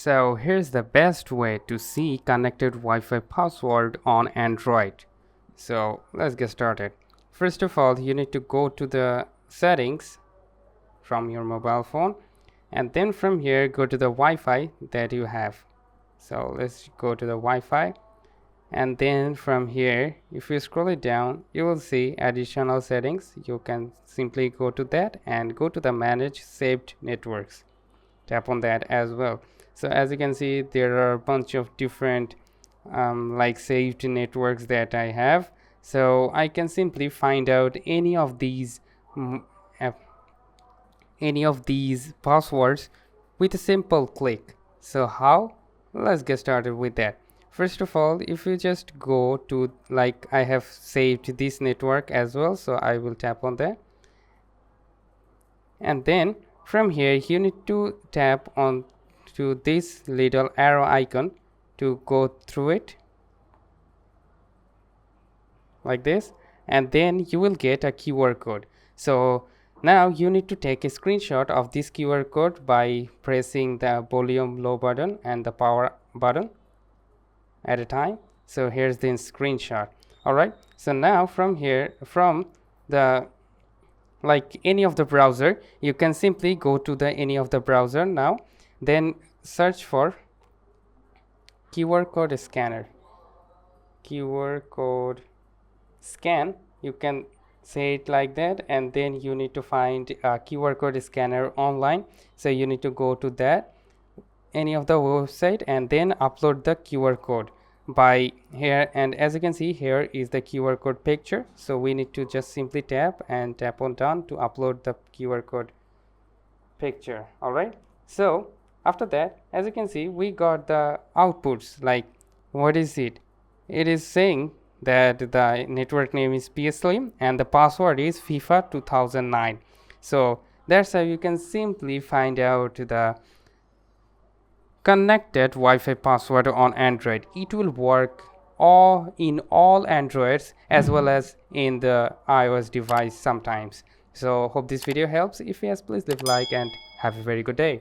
So here's the best way to see connected Wi-Fi password on Android. So let's get started. First of all, you need to go to the settings from your mobile phone, and then from here go to the Wi-Fi that you have. So let's go to the Wi-Fi, and then from here, if you scroll it down, you will see additional settings. You can simply go to that and go to the manage saved networks. Tap on that as well. So as you can see, there are a bunch of different like saved networks that I have. So I can simply find out any of these passwords with a simple click. So how? Let's get started with that. First of all, if you just go to, like, I have saved this network as well, so I will tap on that, and then from here you need to tap on to this little arrow icon to go through it like this, and then you will get a QR code. So now you need to take a screenshot of this QR code by pressing the volume low button and the power button at a time. So here's the screenshot. All right, so now from here, from the like any of the browser, you can simply go to the any of the browser now, then search for QR code scanner, QR code scan. You can say it like that, and then you need to find a QR code scanner online. So you need to go to that any of the website and then upload the QR code by here, and as you can see, here is the QR code picture. So we need to just simply tap on done to upload the QR code picture. All right, so after that, as you can see, we got the outputs. Like, what is it? It is saying that the network name is PSLim and the password is FIFA 2009. So that's how you can simply find out the connected Wi-Fi password on Android. It will work in all Androids as well as in the iOS device sometimes. So hope this video helps. If yes, please leave a like and have a very good day.